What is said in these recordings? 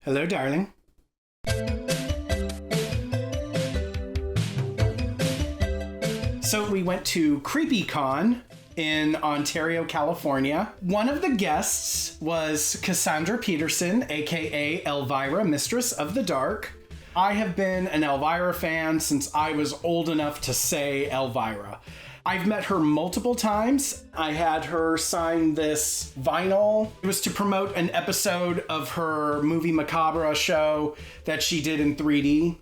Hello, darling. So we went to CreepIE in Ontario, California. One of the guests was Cassandra Peterson, aka Elvira, Mistress of the Dark. I have been an Elvira fan since I was old enough to say Elvira. I've met her multiple times. I had her sign this vinyl. It was to promote an episode of her movie Macabre show that she did in 3D.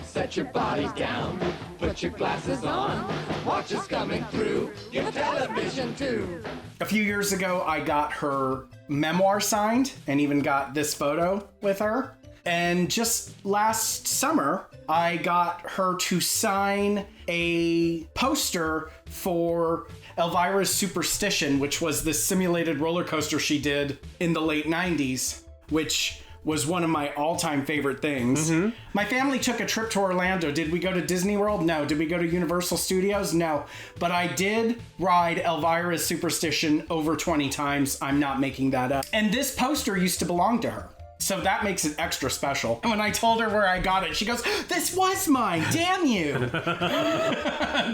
Set your body down, put your glasses on, watch us coming through your television too. A few years ago, I got her memoir signed and even got this photo with her. And just last summer, I got her to sign a poster for Elvira's Superstition, which was this simulated roller coaster she did in the late 90s, which was one of my all-time favorite things. Mm-hmm. My family took a trip to Orlando. Did we go to Disney World? No. Did we go to Universal Studios? No. But I did ride Elvira's Superstition over 20 times. I'm not making that up. And this poster used to belong to her. So that makes it extra special. And when I told her where I got it, she goes, "This was mine, damn you."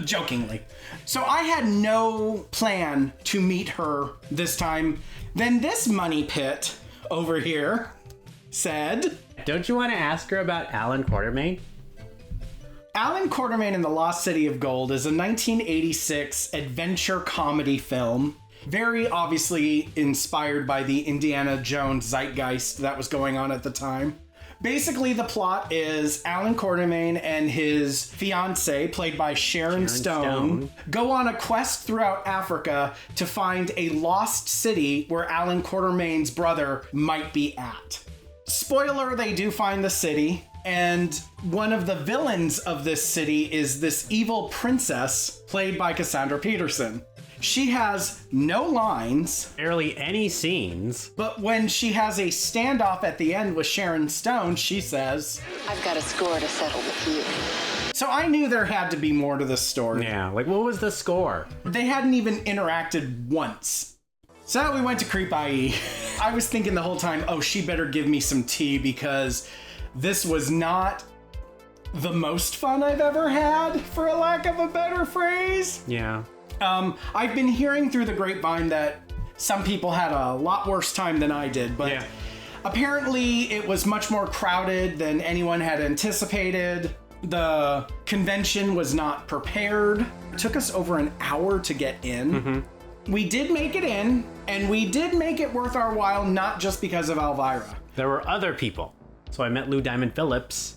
Jokingly. So I had no plan to meet her this time. Then this money pit over here said... Don't you want to ask her about Allan Quatermain? Allan Quatermain and the Lost City of Gold is a 1986 adventure comedy film. Very obviously inspired by the Indiana Jones zeitgeist that was going on at the time. Basically, the plot is Allan Quatermain and his fiancée, played by Sharon Stone, go on a quest throughout Africa to find a lost city where Allan Quatermain's brother might be at. Spoiler, they do find the city, and one of the villains of this city is this evil princess, played by Cassandra Peterson. She has no lines. Barely any scenes. But when she has a standoff at the end with Sharon Stone, she says, "I've got a score to settle with you." So I knew there had to be more to this story. Yeah, like what was the score? They hadn't even interacted once. So we went to CreepIE. I was thinking the whole time, oh, she better give me some tea because this was not the most fun I've ever had, for a lack of a better phrase. Yeah. I've been hearing through the grapevine that some people had a lot worse time than I did, but apparently it was much more crowded than anyone had anticipated. The convention was not prepared. It took us over an hour to get in. Mm-hmm. We did make it in, and we did make it worth our while, not just because of Elvira. There were other people. So I met Diamond Phillips.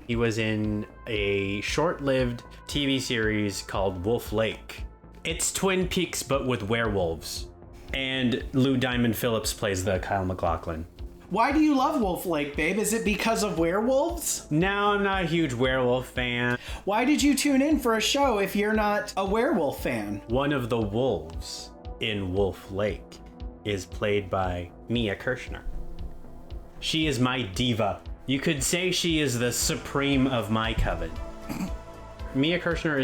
He was in a short-lived TV series called Wolf Lake. It's Twin Peaks, but with werewolves. And Diamond Phillips plays the Kyle MacLachlan. Why do you love Wolf Lake, babe? Is it because of werewolves? No, I'm not a huge werewolf fan. Why did you tune in for a show if you're not a werewolf fan? One of the wolves in Wolf Lake is played by Mia Kirshner. She is my diva. You could say she is the supreme of my coven. Mia Kirshner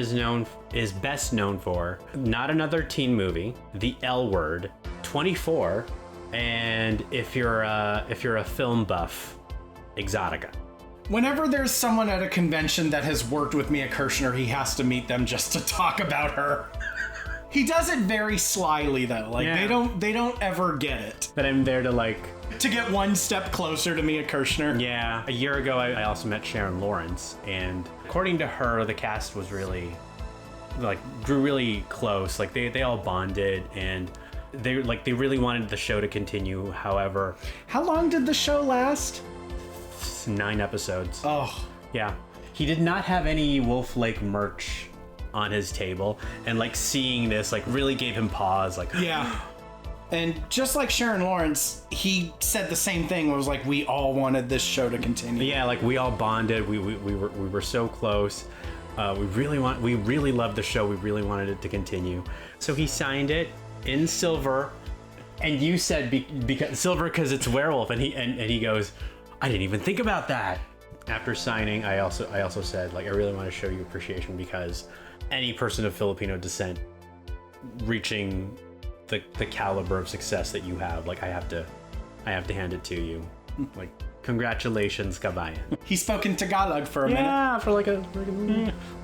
is best known for Not Another Teen Movie, The L Word, 24, and if you're a film buff, Exotica. Whenever there's someone at a convention that has worked with Mia Kirshner, he has to meet them just to talk about her. He does it very slyly though. Like they don't ever get it. But I'm there to get one step closer to Mia Kirshner. Yeah. A year ago, I also met Sharon Lawrence, and according to her, the cast was really, grew really close. Like they all bonded, and they really wanted the show to continue. However, how long did the show last? 9 episodes. Oh, yeah. He did not have any Wolf Lake merch on his table, and seeing this really gave him pause. Yeah. And just like Sharon Lawrence, he said the same thing. It was we all wanted this show to continue. Yeah, we all bonded. We were so close. We really loved the show. We really wanted it to continue. So he signed it in silver, and you said because silver because it's werewolf, and he goes, I didn't even think about that. After signing, I also said I really want to show you appreciation because any person of Filipino descent reaching the caliber of success that you have, I have to hand it to you. Congratulations, kabayan. He spoke in Tagalog for a minute. Yeah, for like a...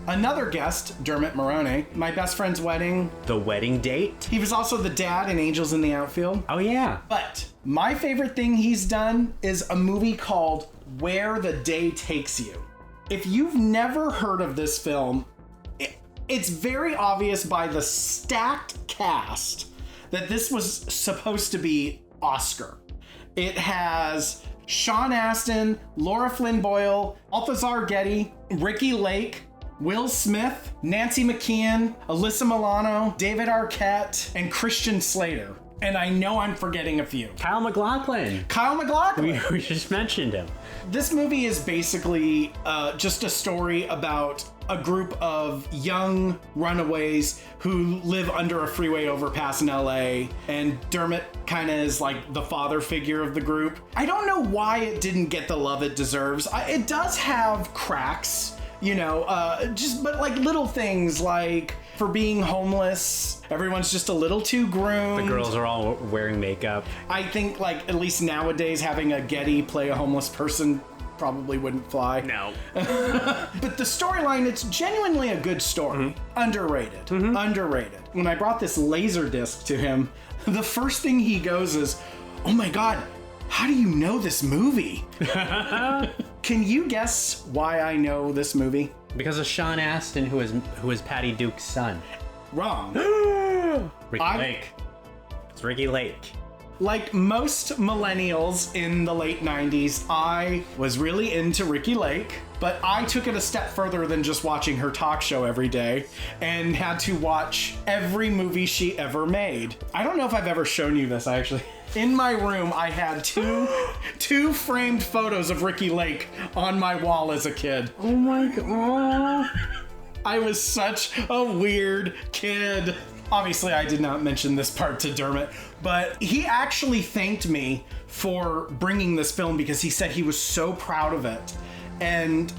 Another guest, Dermot Mulroney, my best friend's wedding. The wedding date? He was also the dad in Angels in the Outfield. Oh, yeah. But my favorite thing he's done is a movie called Where the Day Takes You. If you've never heard of this film, it's very obvious by the stacked cast that this was supposed to be Oscar. It has Sean Astin, Laura Flynn Boyle, Balthazar Getty, Ricky Lake, Will Smith, Nancy McKeon, Alyssa Milano, David Arquette, and Christian Slater. And I know I'm forgetting a few. Kyle MacLachlan. Kyle MacLachlan. We just mentioned him. This movie is basically just a story about a group of young runaways who live under a freeway overpass in LA, and Dermot kind of is like the father figure of the group. I don't know why it didn't get the love it deserves. It does have cracks, you know, but like little things like for being homeless, everyone's just a little too groomed. The girls are all wearing makeup. I think like at least nowadays having a Getty play a homeless person probably wouldn't fly. No. But the storyline, it's genuinely a good story. Underrated. Underrated. When I brought this laser disc to him, the first thing he goes is, "Oh my God, how do you know this movie?" Can you guess why I know this movie? Because of Sean Astin, who is Patty Duke's son. Wrong. Ricky Lake. It's Ricky Lake. Like most millennials in the late 90s, I was really into Ricky Lake, but I took it a step further than just watching her talk show every day and had to watch every movie she ever made. I don't know if I've ever shown you this, actually. In my room, I had two framed photos of Ricky Lake on my wall as a kid. Oh my God. I was such a weird kid. Obviously, I did not mention this part to Dermot, but he actually thanked me for bringing this film because he said he was so proud of it. And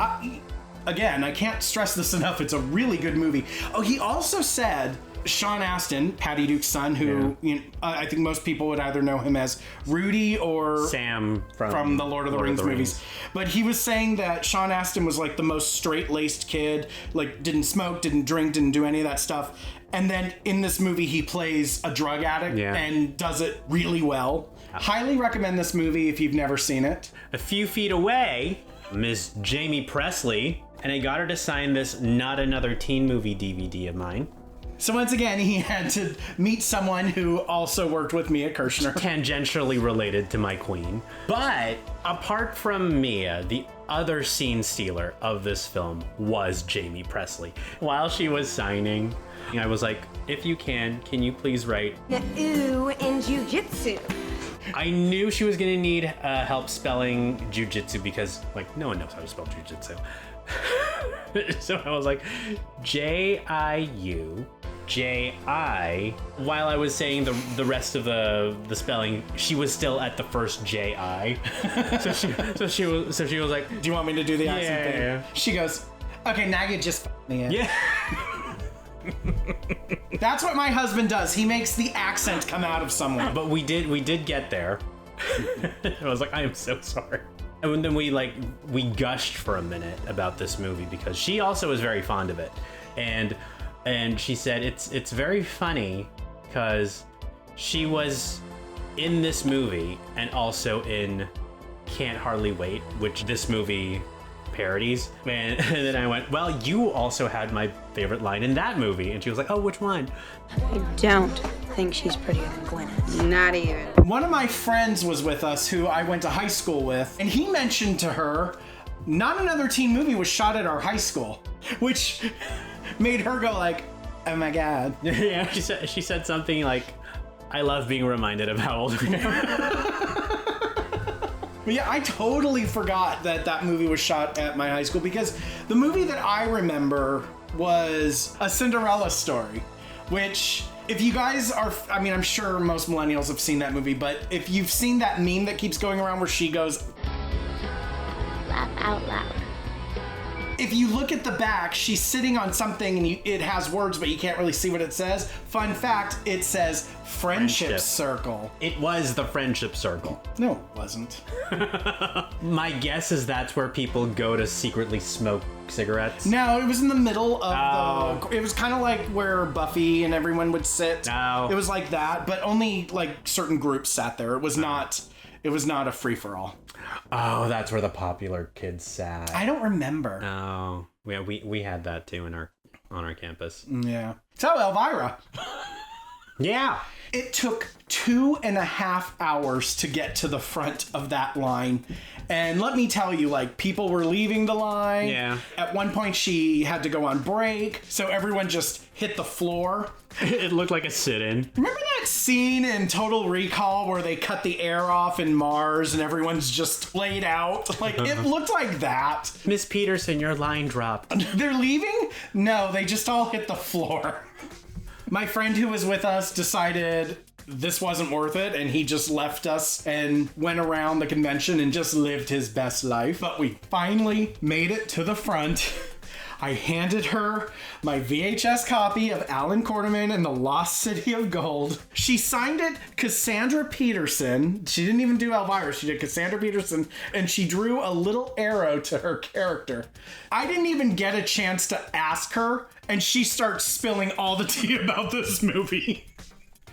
again, I can't stress this enough. It's a really good movie. Oh, he also said Sean Astin, Patty Duke's son, who you know, I think most people would either know him as Rudy or Sam from the Lord of the Rings movies. But he was saying that Sean Astin was like the most straight-laced kid, like didn't smoke, didn't drink, didn't do any of that stuff. And then in this movie, he plays a drug addict and does it really well. Highly recommend this movie if you've never seen it. A few feet away, Miss Jamie Presley, and I got her to sign this Not Another Teen Movie DVD of mine. So once again, he had to meet someone who also worked with Mia Kirshner. Tangentially related to my queen. But apart from Mia, the other scene stealer of this film was Jamie Presley. While she was signing, I was like, if you can you please write ooh in jujitsu? I knew she was gonna need help spelling jujitsu because like no one knows how to spell jujitsu. So I was like, J-I-U-J-I. While I was saying the rest of the spelling, she was still at the first J-I. So she was like, do you want me to do the accent thing? Yeah. She goes, okay, now you just me in. Yeah. That's what my husband does. He makes the accent come out of someone. But we did get there. I was like, I am so sorry. And then we gushed for a minute about this movie because she also is very fond of it. And she said it's very funny because she was in this movie and also in Can't Hardly Wait, which this movie parodies. And then I went, well, you also had my favorite line in that movie. And she was like, oh, which one? I don't think she's prettier than Gwyneth. Not even. One of my friends was with us who I went to high school with, and he mentioned to her, Not Another Teen Movie was shot at our high school, which made her go like, oh my God. Yeah, she said something like, I love being reminded of how old we are. But yeah, I totally forgot that movie was shot at my high school because the movie that I remember was A Cinderella Story, which if you guys are, I mean, I'm sure most millennials have seen that movie, but if you've seen that meme that keeps going around where she goes, Laugh out loud. if you look at the back, she's sitting on something and it has words, but you can't really see what it says. Fun fact, it says Friendship Circle. It was the Friendship Circle. No, it wasn't. My guess is that's where people go to secretly smoke cigarettes. No, it was in the middle of the... It was kind of like where Buffy and everyone would sit. Oh. It was like that, but only like certain groups sat there. It was not a free-for-all. Oh, that's where the popular kids sat. I don't remember. Oh, yeah, we had that too on our campus. Yeah. So, Elvira. Yeah. It took 2.5 hours to get to the front of that line. And let me tell you, like, people were leaving the line. Yeah. At one point, she had to go on break, so everyone just hit the floor. It looked like a sit-in. Remember that scene in Total Recall where they cut the air off in Mars and everyone's just laid out? Like, it looked like that. Miss Peterson, your line dropped. They're leaving? No, they just all hit the floor. My friend who was with us decided this wasn't worth it, and he just left us and went around the convention and just lived his best life. But we finally made it to the front. I handed her my VHS copy of Allan Quatermain and the Lost City of Gold. She signed it Cassandra Peterson. She didn't even do Elvira. She did Cassandra Peterson, and she drew a little arrow to her character. I didn't even get a chance to ask her, and she starts spilling all the tea about this movie.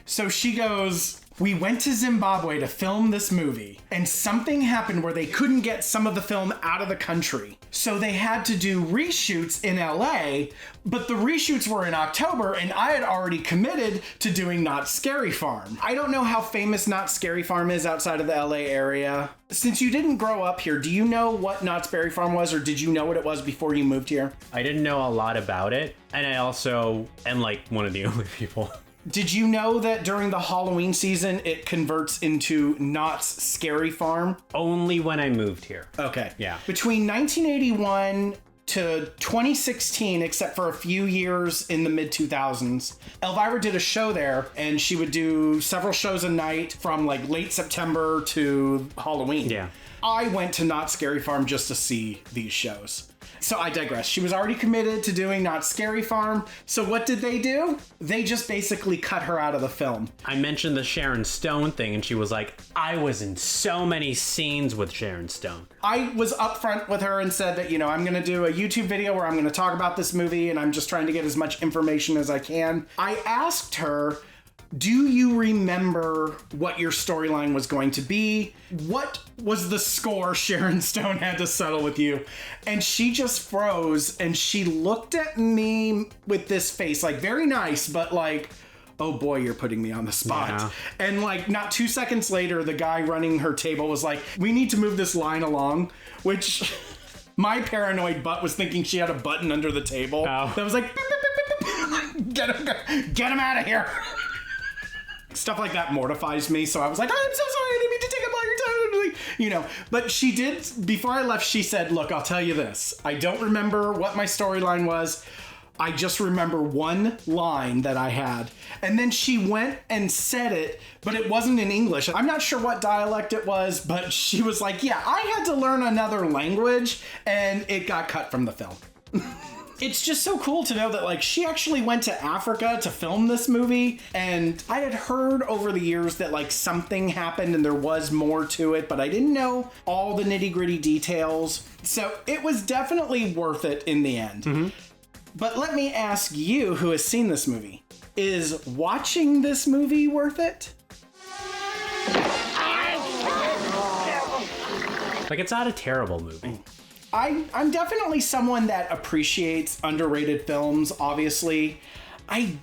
So she goes, we went to Zimbabwe to film this movie, and something happened where they couldn't get some of the film out of the country. So they had to do reshoots in LA, but the reshoots were in October, and I had already committed to doing Not Scary Farm. I don't know how famous Not Scary Farm is outside of the LA area. Since you didn't grow up here, do you know what Not Scary Farm was, or did you know what it was before you moved here? I didn't know a lot about it, and I also am like one of the only people. Did you know that during the Halloween season, it converts into Knott's Scary Farm? Only when I moved here. Okay. Yeah. Between 1981 to 2016, except for a few years in the mid-2000s, Elvira did a show there, and she would do several shows a night from like late September to Halloween. Yeah. I went to Not Scary Farm just to see these shows. So I digress. She was already committed to doing Not Scary Farm. So what did they do? They just basically cut her out of the film. I mentioned the Sharon Stone thing, and she was like, I was in so many scenes with Sharon Stone. I was upfront with her and said that, I'm going to do a YouTube video where I'm going to talk about this movie, and I'm just trying to get as much information as I can. I asked her, do you remember what your storyline was going to be? What was the score Sharon Stone had to settle with you? And she just froze, and she looked at me with this face, like very nice, but like, oh boy, you're putting me on the spot. Yeah. And like not 2 seconds later, the guy running her table was like, we need to move this line along, which my paranoid butt was thinking she had a button under the table. Oh. That was like, get him out of here. Stuff like that mortifies me, so I was like, I'm so sorry, I didn't mean to take up all your time. But she did, before I left, she said, look, I'll tell you this. I don't remember what my storyline was. I just remember one line that I had. And then she went and said it, but it wasn't in English. I'm not sure what dialect it was, but she was like, yeah, I had to learn another language, and it got cut from the film. It's just so cool to know that, like, she actually went to Africa to film this movie, and I had heard over the years that, like, something happened and there was more to it, but I didn't know all the nitty-gritty details. So it was definitely worth it in the end. Mm-hmm. But let me ask you, who has seen this movie, is watching this movie worth it? Like, it's not a terrible movie. I'm definitely someone that appreciates underrated films, obviously. I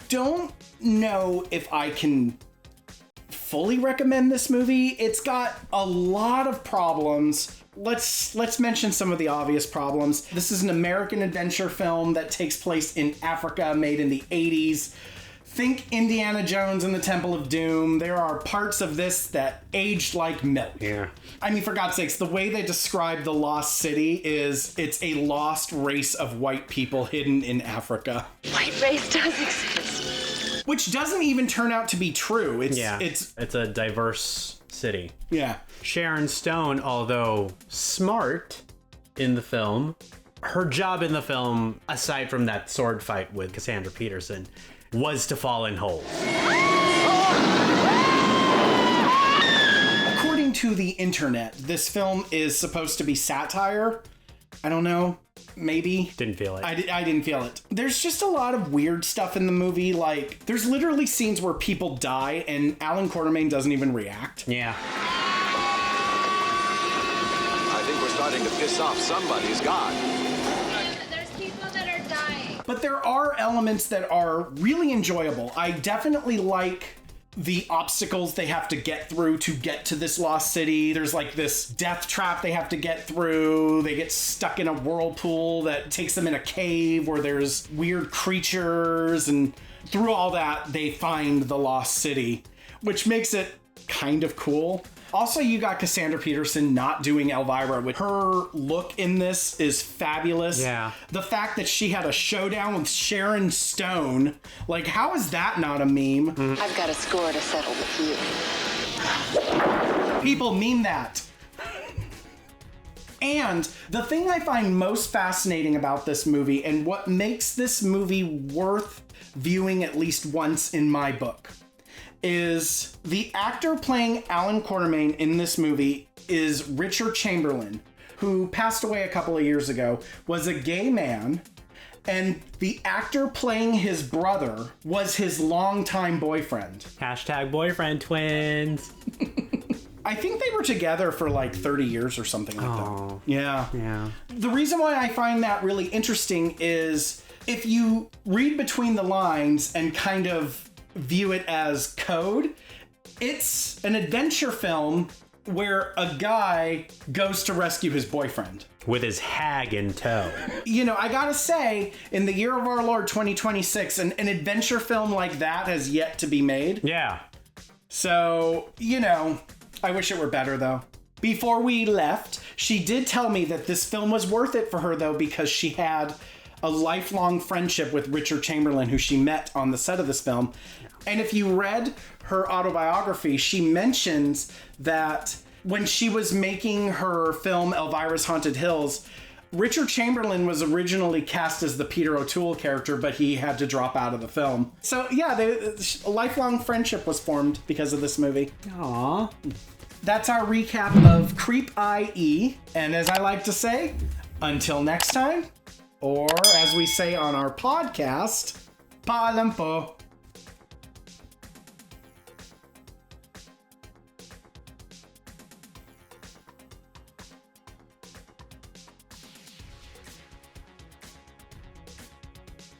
don't know if I can fully recommend this movie. It's got a lot of problems. Let's mention some of the obvious problems. This is an American adventure film that takes place in Africa, made in the 80s. Think Indiana Jones and the Temple of Doom. There are parts of this that aged like milk. Yeah. I mean, for God's sakes, the way they describe the Lost City is it's a lost race of white people hidden in Africa. White race does exist. Which doesn't even turn out to be true. It's a diverse city. Yeah. Sharon Stone, although smart in the film, Her job in the film, aside from that sword fight with Cassandra Peterson, was to fall in holes. According to the internet, this film is supposed to be satire. I don't know. Maybe. Didn't feel it. I didn't feel it. There's just a lot of weird stuff in the movie. Like, there's literally scenes where people die and Allan Quatermain doesn't even react. Yeah. I think we're starting to piss off somebody's god. There's people that are dying. But there are elements that are really enjoyable. I definitely like the obstacles they have to get through to get to this lost city. There's like this death trap they have to get through. They get stuck in a whirlpool that takes them in a cave where there's weird creatures, and through all that they find the lost city, which makes it kind of cool. Also, you got Cassandra Peterson not doing Elvira. With her look in this is fabulous. Yeah. The fact that she had a showdown with Sharon Stone, like, how is that not a meme? I've got a score to settle with you. People meme that. And the thing I find most fascinating about this movie, and what makes this movie worth viewing at least once in my book, is the actor playing Allan Quatermain in this movie is Richard Chamberlain, who passed away a couple of years ago, was a gay man, and the actor playing his brother was his longtime boyfriend. Hashtag boyfriend twins. I think they were together for like 30 years or something like that. Yeah. Yeah. The reason why I find that really interesting is if you read between the lines and kind of view it as code, it's an adventure film where a guy goes to rescue his boyfriend. With his hag in tow. You know, I gotta say, in the year of our Lord 2026, an adventure film like that has yet to be made. Yeah. So, you know, I wish it were better though. Before we left, she did tell me that this film was worth it for her though, because she had a lifelong friendship with Richard Chamberlain, who she met on the set of this film. And if you read her autobiography, she mentions that when she was making her film Elvira's Haunted Hills, Richard Chamberlain was originally cast as the Peter O'Toole character, but he had to drop out of the film. So yeah, a lifelong friendship was formed because of this movie. Aww. That's our recap of CreepIE. And as I like to say, until next time, or as we say on our podcast, paalam po.